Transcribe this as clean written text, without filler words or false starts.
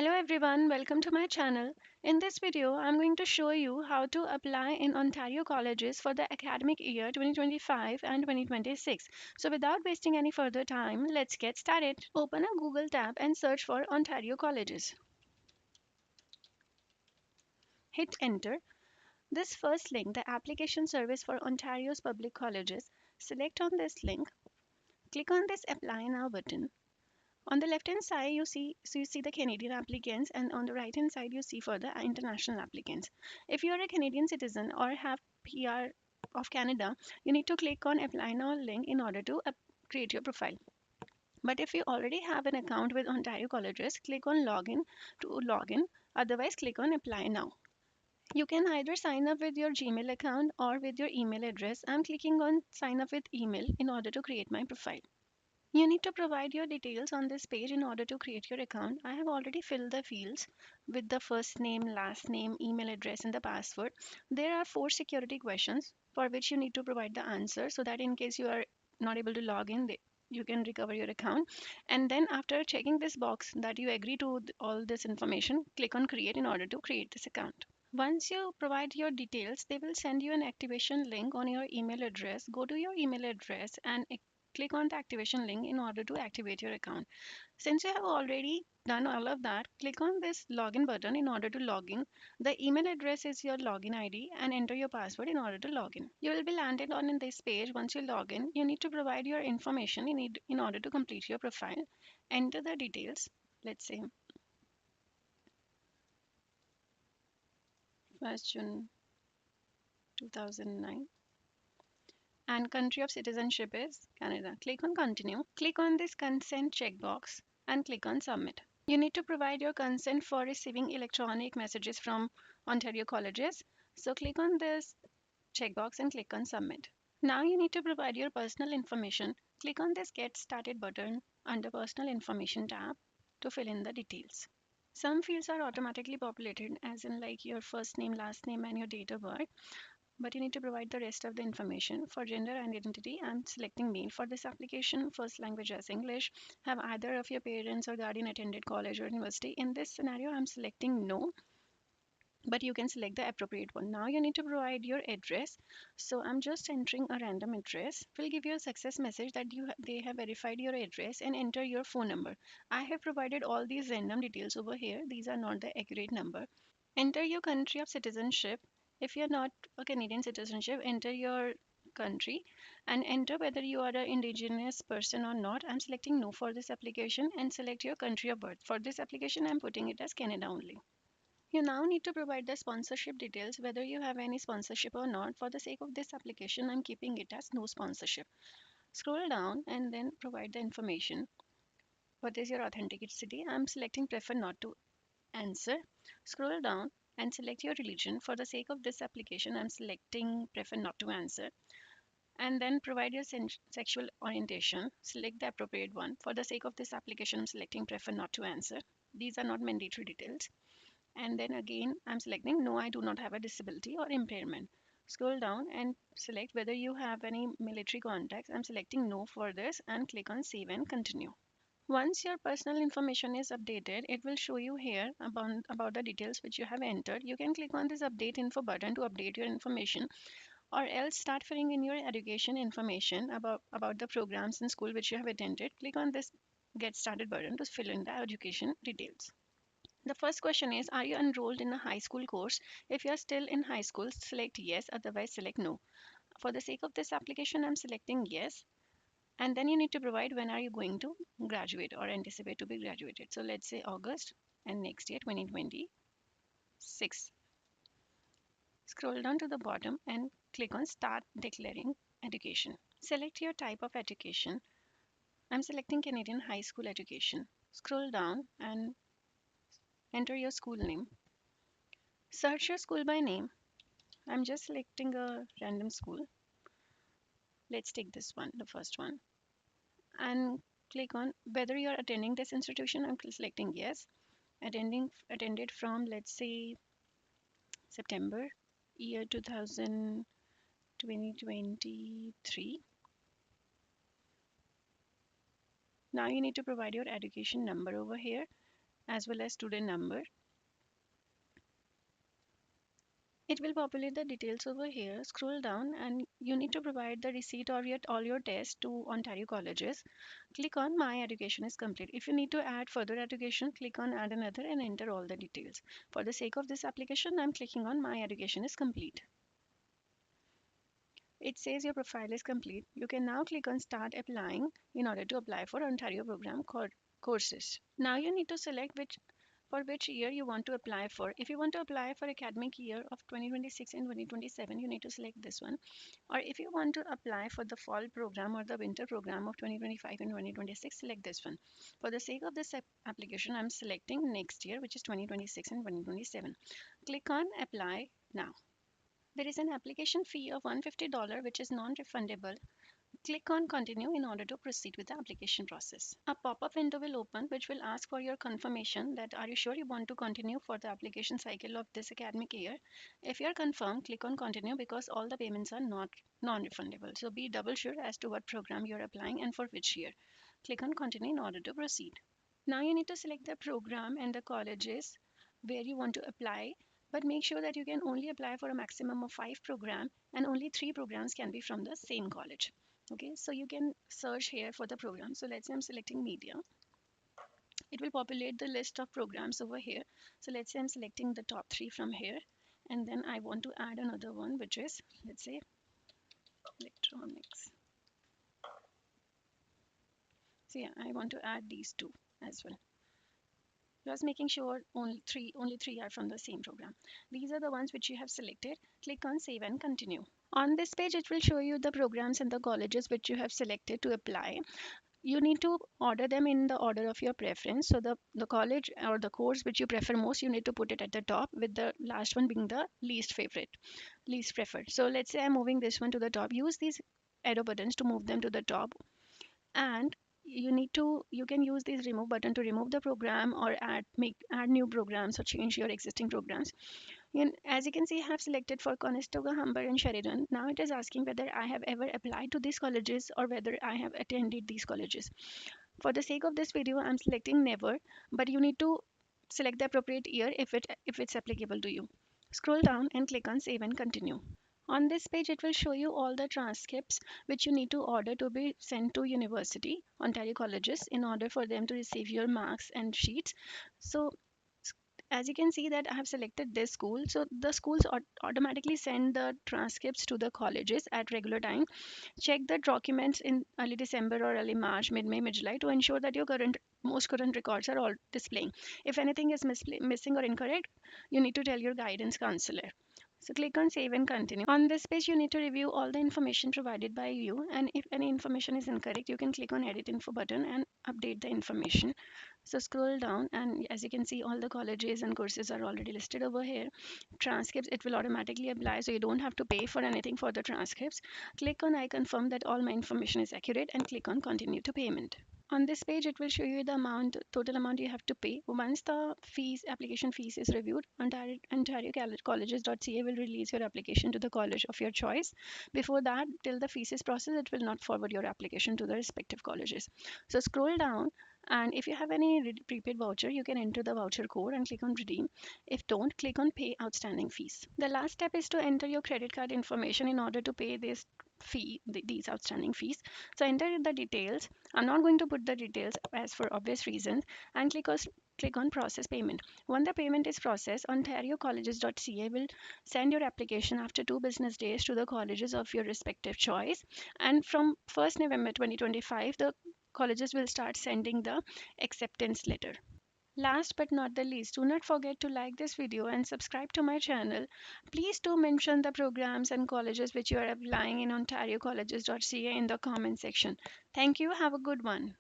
Hello everyone, welcome to my channel. In this video, I'm going to show you how to apply in Ontario colleges for the academic year 2025 and 2026. So without wasting any further time, let's get started. Open a Google tab and search for Ontario colleges. Hit enter. This first link, the application service for Ontario's public colleges. Select on this link. Click on this apply now button. On the left hand side, you see the Canadian applicants, and on the right hand side, you see for the international applicants. If you are a Canadian citizen or have PR of Canada, you need to click on apply now link in order to create your profile. But if you already have an account with Ontario Colleges, click on login to login. Otherwise, click on apply now. You can either sign up with your Gmail account or with your email address. I'm clicking on sign up with email in order to create my profile. You need to provide your details on this page in order to create your account. I have already filled the fields with the first name, last name, email address, and the password. There are 4 security questions for which you need to provide the answer so that in case you are not able to log in, you can recover your account. And then after checking this box that you agree to all this information, click on create in order to create this account. Once you provide your details, they will send you an activation link on your email address. Go to your email address and click on the activation link in order to activate your account. Since you have already done all of that, click on this login button in order to log in. The email address is your login ID and enter your password in order to log in. You will be landed on in this page. Once you log in, you need to provide your information in order to complete your profile. Enter the details. Let's say 1st June 2009, and country of citizenship is Canada. Click on continue. Click on this consent checkbox and click on submit. You need to provide your consent for receiving electronic messages from Ontario colleges. So click on this checkbox and click on submit. Now you need to provide your personal information. Click on this get started button under personal information tab to fill in the details. Some fields are automatically populated as in like your first name, last name and your date of birth, but you need to provide the rest of the information. For gender and identity, I'm selecting male for this application. First language as English. Have either of your parents or guardian attended college or university? In this scenario, I'm selecting no, but you can select the appropriate one. Now you need to provide your address. So I'm just entering a random address. It will give you a success message that they have verified your address, and enter your phone number. I have provided all these random details over here. These are not the accurate number. Enter your country of citizenship. If you're not a Canadian citizenship, enter your country and enter whether you are an indigenous person or not. I'm selecting no for this application, and select your country of birth. For this application, I'm putting it as Canada only. You now need to provide the sponsorship details, whether you have any sponsorship or not. For the sake of this application, I'm keeping it as no sponsorship. Scroll down and then provide the information. What is your authenticity? I'm selecting prefer not to answer. Scroll down and select your religion. For the sake of this application, I'm selecting prefer not to answer. And then provide your sexual orientation. Select the appropriate one. For the sake of this application, I'm selecting prefer not to answer. These are not mandatory details. And then again, I'm selecting no, I do not have a disability or impairment. Scroll down and select whether you have any military contacts. I'm selecting no for this and click on save and continue. Once your personal information is updated, it will show you here about the details which you have entered. You can click on this update info button to update your information, or else start filling in your education information about the programs in school which you have attended. Click on this get started button to fill in the education details. The first question is, are you enrolled in a high school course? If you are still in high school, select yes, otherwise select no. For the sake of this application, I'm selecting yes. And then you need to provide when are you going to graduate or anticipate to be graduated. So let's say August and next year 2026. Scroll down to the bottom and click on start declaring education. Select your type of education. I'm selecting Canadian high school education. Scroll down and enter your school name. Search your school by name. I'm just selecting a random school. Let's take this one, the first one, and click on whether you are attending this institution. I'm selecting yes. Attended from, let's say, September year 2023. Now you need to provide your education number over here. as well as student number. It will populate the details over here. Scroll down and you need to provide the receipt or yet all your tests to Ontario colleges. Click on My Education is complete. If you need to add further education, click on Add Another and enter all the details. For the sake of this application, I'm clicking on My Education is complete. It says your profile is complete. You can now click on Start Applying in order to apply for Ontario program courses. Now you need to select which year you want to apply for. If you want to apply for academic year of 2026 and 2027, you need to select this one. Or if you want to apply for the fall program or the winter program of 2025 and 2026, select this one. For the sake of this application, I'm selecting next year, which is 2026 and 2027. Click on Apply Now. There is an application fee of $150 which is non-refundable. Click on Continue in order to proceed with the application process. A pop-up window will open which will ask for your confirmation that are you sure you want to continue for the application cycle of this academic year. If you are confirmed, click on Continue because all the payments are not non-refundable. So be double sure as to what program you are applying and for which year. Click on Continue in order to proceed. Now you need to select the program and the colleges where you want to apply, but make sure that you can only apply for a maximum of 5 programs and only 3 programs can be from the same college. Okay, so you can search here for the program. So let's say I'm selecting media. It will populate the list of programs over here. So let's say I'm selecting the top 3 from here, and then I want to add another one, which is, let's say, electronics. So yeah, I want to add these 2 as well. Just making sure only three are from the same program. These are the ones which you have selected. Click on Save and Continue. On this page, it will show you the programs and the colleges which you have selected to apply. You need to order them in the order of your preference. So the college or the course which you prefer most, you need to put it at the top, with the last one being the least preferred. So let's say I'm moving this one to the top. Use these arrow buttons to move them to the top, and you can use this remove button to remove the program or add new programs or change your existing programs. As you can see, I have selected for Conestoga, Humber and Sheridan. Now it is asking whether I have ever applied to these colleges or whether I have attended these colleges. For the sake of this video, I'm selecting never, but you need to select the appropriate year if it's applicable to you. Scroll down and click on Save and Continue. On this page, it will show you all the transcripts which you need to order to be sent to university, Ontario colleges, in order for them to receive your marks and sheets. So as you can see that I have selected this school. So the schools automatically send the transcripts to the colleges at regular time. Check the documents in early December or early March, mid-May, mid-July to ensure that your most current records are all displaying. If anything is missing or incorrect, you need to tell your guidance counselor. So click on Save and Continue. On this page, you need to review all the information provided by you, and if any information is incorrect, you can click on Edit Info button and update the information. So scroll down, and as you can see, all the colleges and courses are already listed over here. Transcripts, it will automatically apply, so you don't have to pay for anything for the transcripts. Click on I confirm that all my information is accurate and click on Continue to Payment. On this page, it will show you the total amount you have to pay. Once the application fees is reviewed, ontariocolleges.ca will release your application to the college of your choice. Before that, till the fees is processed, it will not forward your application to the respective colleges. So scroll down, and if you have any prepaid voucher, you can enter the voucher code and click on redeem. If don't, click on pay outstanding fees. The last step is to enter your credit card information in order to pay these outstanding fees. So enter the details. I'm not going to put the details as for obvious reasons, and click on process payment. When the payment is processed, ontariocolleges.ca will send your application after 2 business days to the colleges of your respective choice, and from 1st November 2025 the colleges will start sending the acceptance letter. Last but not the least, do not forget to like this video and subscribe to my channel. Please do mention the programs and colleges which you are applying in ontariocolleges.ca in the comment section. Thank you. Have a good one.